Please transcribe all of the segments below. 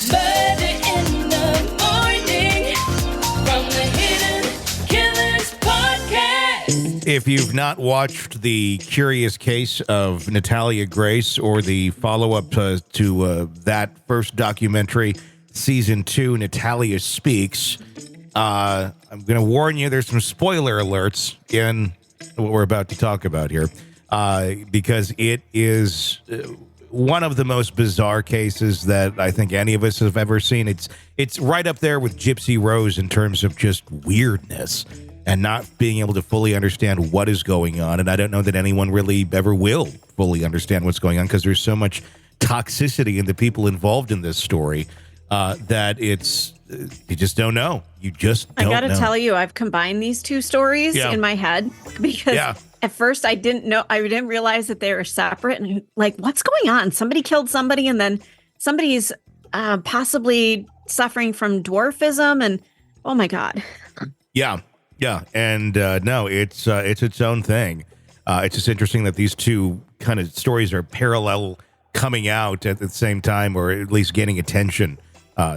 Murder in the morning from the Hidden Killers podcast. If you've not watched the curious case of Natalia Grace or the follow-up to that first documentary, Season 2, Natalia Speaks, I'm going to warn you, there's some spoiler alerts in what we're about to talk about here, because it is one of the most bizarre cases that I think any of us have ever seen. It's right up there with Gypsy Rose in terms of just weirdness and not being able to fully understand what is going on. And I don't know that anyone really ever will fully understand what's going on because there's so much toxicity in the people involved in this story that you just don't know. You just don't know. I got to tell you, I've combined these two stories in my head because at first I didn't realize that they were separate. And like, what's going on? Somebody killed somebody and then somebody's possibly suffering from dwarfism. And oh my God. Yeah. And no, it's its own thing. It's just interesting that these two kind of stories are parallel coming out at the same time, or at least getting attention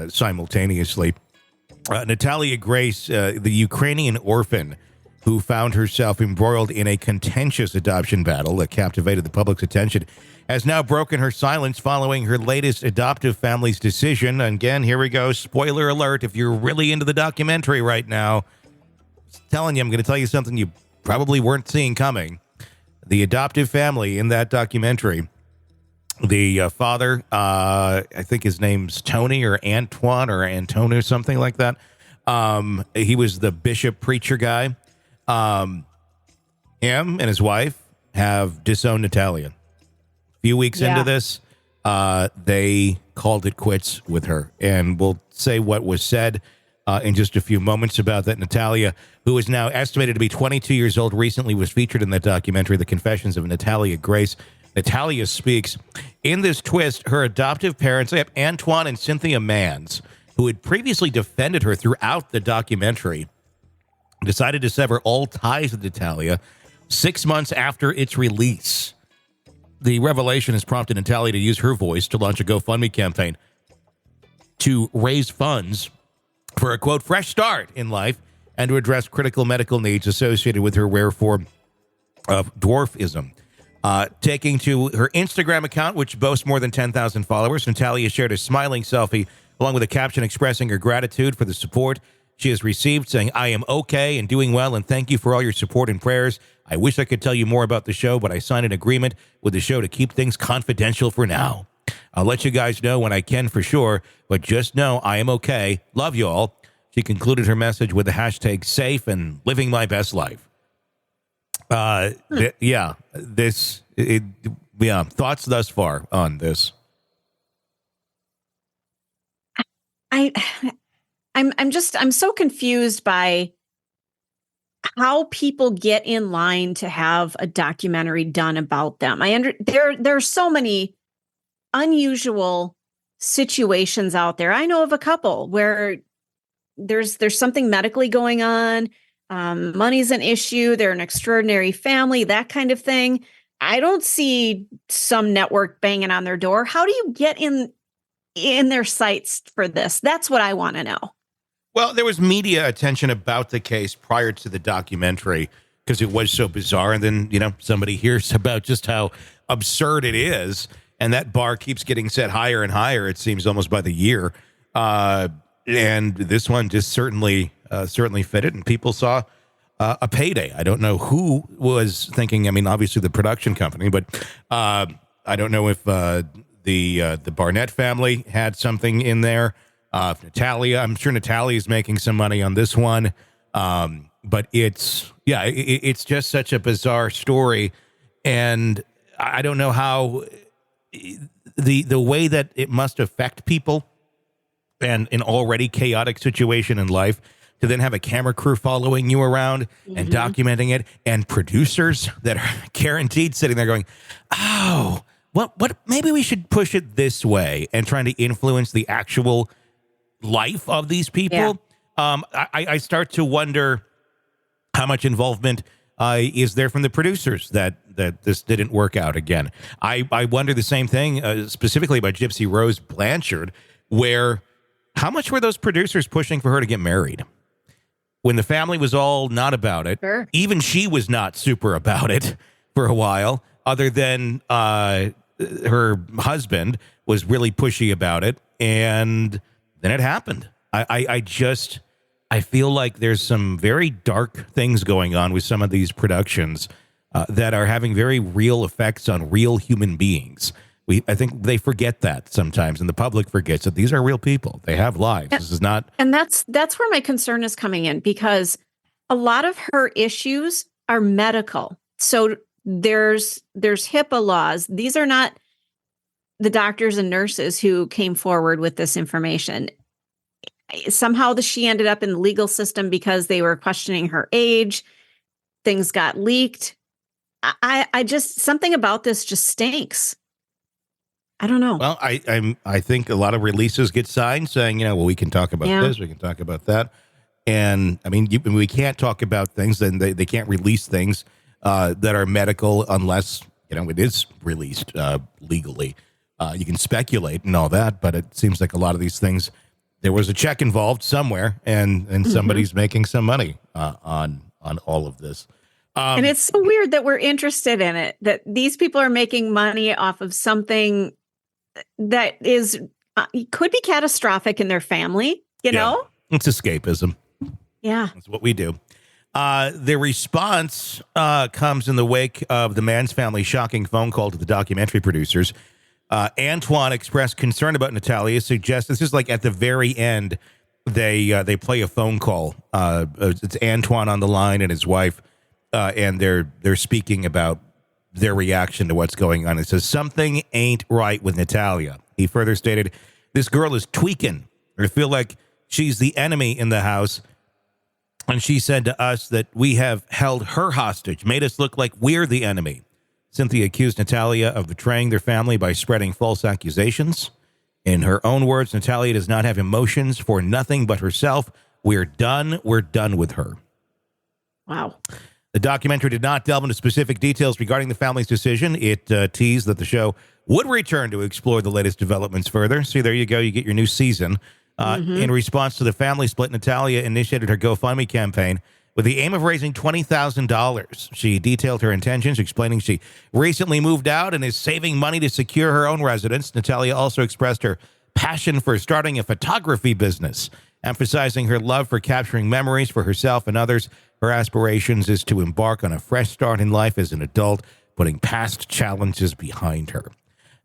simultaneously. Natalia Grace, the Ukrainian orphan who found herself embroiled in a contentious adoption battle that captivated the public's attention, has now broken her silence following her latest adoptive family's decision. And again, here we go. Spoiler alert. If you're really into the documentary right now, telling you, I'm going to tell you something you probably weren't seeing coming. The adoptive family in that documentary, the father, I think his name's Tony or Antoine or Antone or something like that. He was the bishop preacher guy. Him and his wife have disowned Natalia. A few weeks into this, they called it quits with her. And we'll say what was said in just a few moments about that. Natalia, who is now estimated to be 22 years old, recently was featured in that documentary, The Confessions of Natalia Grace. Natalia Speaks. In this twist, her adoptive parents, Antoine and Cynthia Mans, who had previously defended her throughout the documentary, decided to sever all ties with Natalia 6 months after its release. The revelation has prompted Natalia to use her voice to launch a GoFundMe campaign to raise funds for a, quote, fresh start in life and to address critical medical needs associated with her rare form of dwarfism. Taking to her Instagram account, which boasts more than 10,000 followers, Natalia shared a smiling selfie along with a caption expressing her gratitude for the support she has received, saying, "I am okay and doing well, and thank you for all your support and prayers. I wish I could tell you more about the show, but I signed an agreement with the show to keep things confidential for now. I'll let you guys know when I can for sure, but just know I am okay. Love you all." She concluded her message with the hashtag safe and living my best life. Thoughts thus far on this? I'm so confused by how people get in line to have a documentary done about them. There are so many unusual situations out there. I know of a couple where there's something medically going on. Money's an issue. They're an extraordinary family, that kind of thing. I don't see some network banging on their door. How do you get in their sights for this? That's what I want to know. Well, there was media attention about the case prior to the documentary because it was so bizarre. And then, somebody hears about just how absurd it is. And that bar keeps getting set higher and higher, it seems, almost by the year. And this one just certainly fit it. And people saw a payday. I don't know who was thinking. I mean, obviously the production company, but I don't know if the Barnett family had something in there. Natalia, I'm sure Natalia is making some money on this one. But it's just such a bizarre story. And I don't know how the way that it must affect people and an already chaotic situation in life to then have a camera crew following you around and documenting it, and producers that are guaranteed sitting there going, "Oh, what? Maybe we should push it this way," and trying to influence the actual life of these people. Yeah. I start to wonder how much involvement is there from the producers that this didn't work out again. I wonder the same thing specifically about Gypsy Rose Blanchard, where how much were those producers pushing for her to get married? When the family was all not about it, Sure. even she was not super about it for a while, other than her husband was really pushy about it. And then it happened. I feel like there's some very dark things going on with some of these productions that are having very real effects on real human beings. I think they forget that sometimes, and the public forgets that these are real people. They have lives. This is not. And that's where my concern is coming in, because a lot of her issues are medical. So there's HIPAA laws. These are not the doctors and nurses who came forward with this information. Somehow she ended up in the legal system because they were questioning her age. Things got leaked. I just, something about this just stinks. I don't know. Well, I think a lot of releases get signed saying, well, we can talk about this, we can talk about that. And I mean, we can't talk about things, then they can't release things that are medical unless, it is released legally. You can speculate and all that, but it seems like a lot of these things, there was a check involved somewhere, and somebody's making some money on all of this. And it's so weird that we're interested in it, that these people are making money off of something that is could be catastrophic in their family, know? It's escapism. Yeah. That's what we do. The response comes in the wake of the Mans family shocking phone call to the documentary producers. Antoine expressed concern about Natalia, suggests this is like at the very end, they play a phone call. It's Antoine on the line and his wife, and they're speaking about their reaction to what's going on. It says, something ain't right with Natalia. He further stated, this girl is tweaking. I feel like she's the enemy in the house. And she said to us that we have held her hostage, made us look like we're the enemy. Cynthia accused Natalia of betraying their family by spreading false accusations. In her own words, Natalia does not have emotions for nothing but herself. We're done. We're done with her. Wow. The documentary did not delve into specific details regarding the family's decision. It teased that the show would return to explore the latest developments further. See, there you go. You get your new season. In response to the family split, Natalia initiated her GoFundMe campaign with the aim of raising $20,000. She detailed her intentions, explaining she recently moved out and is saving money to secure her own residence. Natalia also expressed her passion for starting a photography business, emphasizing her love for capturing memories for herself and others. Her aspirations is to embark on a fresh start in life as an adult, putting past challenges behind her.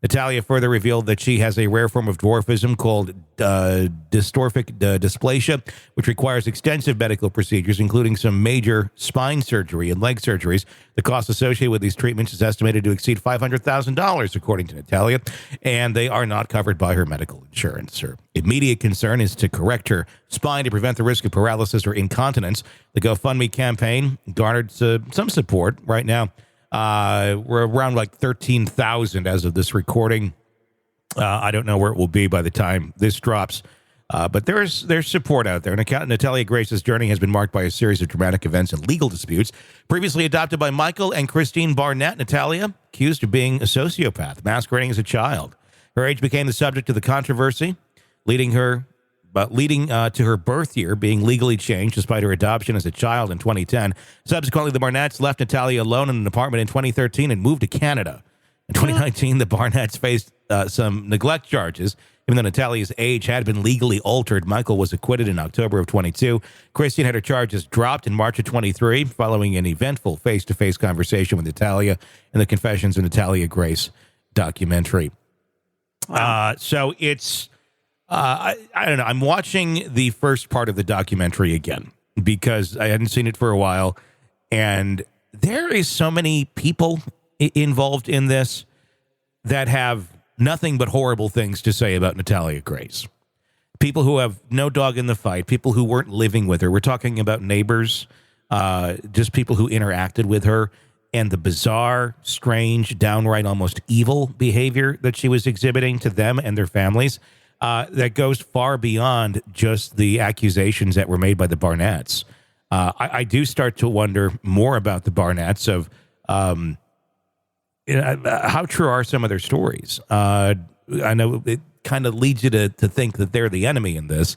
Natalia further revealed that she has a rare form of dwarfism called dystrophic dysplasia, which requires extensive medical procedures, including some major spine surgery and leg surgeries. The cost associated with these treatments is estimated to exceed $500,000, according to Natalia, and they are not covered by her medical insurance. Her immediate concern is to correct her spine to prevent the risk of paralysis or incontinence. The GoFundMe campaign garnered some support right now. We're around like 13,000 as of this recording. I don't know where it will be by the time this drops, but there's support out there. Natalia Grace's journey has been marked by a series of dramatic events and legal disputes. Previously adopted by Michael and Christine Barnett, Natalia accused of being a sociopath, masquerading as a child. Her age became the subject of the controversy, leading to her birth year being legally changed despite her adoption as a child in 2010. Subsequently, the Barnetts left Natalia alone in an apartment in 2013 and moved to Canada. In 2019, the Barnetts faced some neglect charges. Even though Natalia's age had been legally altered, Michael was acquitted in October of 22. Christian had her charges dropped in March of 23 following an eventful face-to-face conversation with Natalia in the Confessions of Natalia Grace documentary. Wow. So it's... I don't know. I'm watching the first part of the documentary again because I hadn't seen it for a while. And there is so many people involved in this that have nothing but horrible things to say about Natalia Grace. People who have no dog in the fight, people who weren't living with her. We're talking about neighbors, just people who interacted with her, and the bizarre, strange, downright almost evil behavior that she was exhibiting to them and their families. That goes far beyond just the accusations that were made by the Barnetts. I do start to wonder more about the Barnetts of how true are some of their stories. I know kind of leads you to think that they're the enemy in this.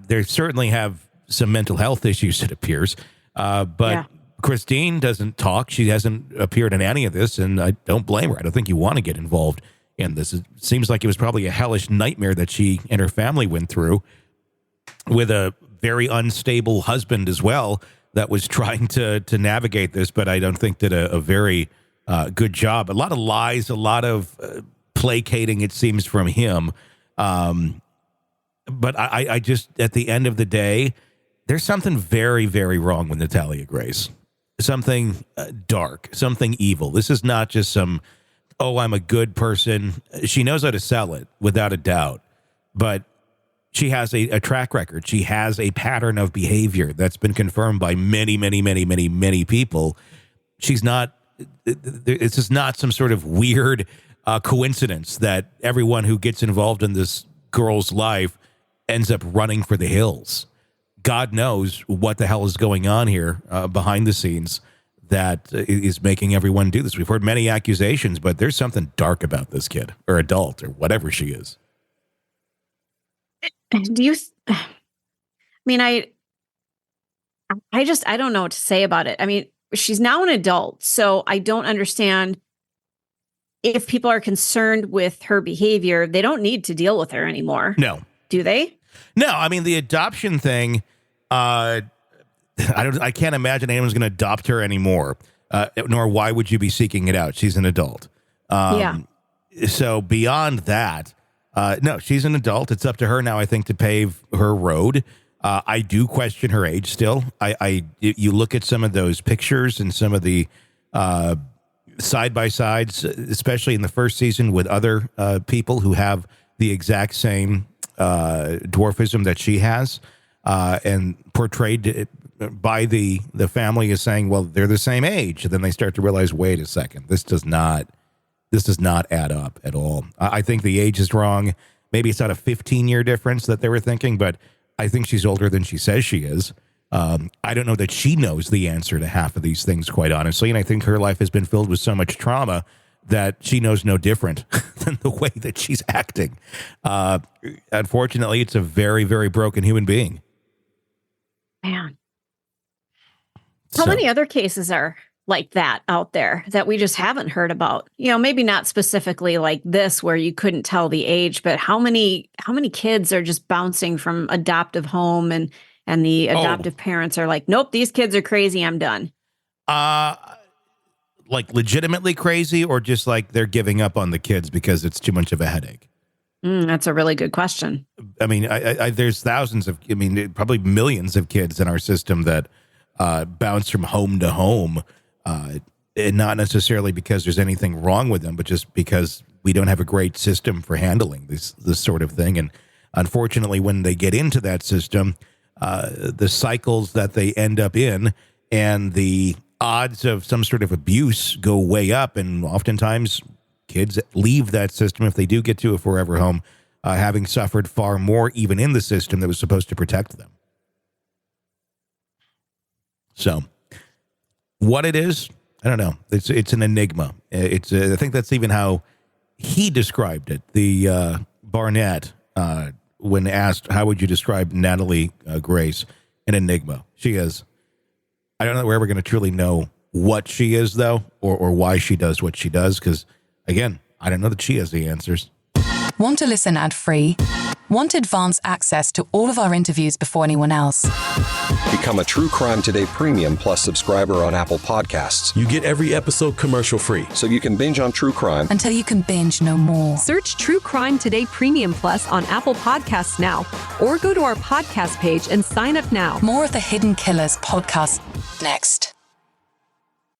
They certainly have some mental health issues, it appears. But Christine doesn't talk. She hasn't appeared in any of this, and I don't blame her. I don't think you want to get involved in this. It seems like it was probably a hellish nightmare that she and her family went through with a very unstable husband as well that was trying to navigate this, but I don't think did a very good job. A lot of lies, a lot of placating, it seems, from him. But I just, at the end of the day, there's something very, very wrong with Natalia Grace. Something dark, something evil. This is not just some, oh, I'm a good person. She knows how to sell it, without a doubt. But she has a track record. She has a pattern of behavior that's been confirmed by many, many, many, many, many people. She's not, it's just not some sort of weird coincidence that everyone who gets involved in this girl's life ends up running for the hills. God knows what the hell is going on here behind the scenes that is making everyone do this. We've heard many accusations, but there's something dark about this kid or adult or whatever she is. Do you, I mean, I don't know what to say about it. I mean, she's now an adult, so I don't understand if people are concerned with her behavior, they don't need to deal with her anymore. No. Do they? No, I mean, the adoption thing, I can't imagine anyone's going to adopt her anymore, nor why would you be seeking it out? She's an adult. So beyond that, no, she's an adult. It's up to her now, I think, to pave her road. I do question her age still. You look at some of those pictures and some of the side-by-sides, especially in the first season with other people who have the exact same dwarfism that she has, and portrayed by the family as saying, well, they're the same age. And then they start to realize, wait a second, this does not add up at all. I think the age is wrong. Maybe it's not a 15-year difference that they were thinking, but I think she's older than she says she is. I don't know that she knows the answer to half of these things, quite honestly. And I think her life has been filled with so much trauma that she knows no different than the way that she's acting. Unfortunately, it's a very, very broken human being. Man. How many other cases are like that out there that we just haven't heard about? You know, maybe not specifically like this where you couldn't tell the age, but how many kids are just bouncing from adoptive home and the adoptive parents are like, nope, these kids are crazy, I'm done. Like legitimately crazy, or just like they're giving up on the kids because it's too much of a headache? That's a really good question. I mean, there's probably millions of kids in our system that bounce from home to home, and not necessarily because there's anything wrong with them, but just because we don't have a great system for handling this sort of thing. And unfortunately, when they get into that system, the cycles that they end up in and the odds of some sort of abuse go way up, and oftentimes kids leave that system, if they do get to a forever home, having suffered far more even in the system that was supposed to protect them. So what it is, I don't know. It's an enigma. I think that's even how he described it. The Barnett, when asked, how would you describe Natalia Grace? An enigma. She is. I don't know that we're ever going to truly know what she is, though, or why she does what she does, because, again, I don't know that she has the answers. Want to listen ad-free? Want advanced access to all of our interviews before anyone else? Become a True Crime Today Premium Plus subscriber on Apple Podcasts. You get every episode commercial-free, so you can binge on true crime until you can binge no more. Search True Crime Today Premium Plus on Apple Podcasts now, or go to our podcast page and sign up now. More of the Hidden Killers podcast next.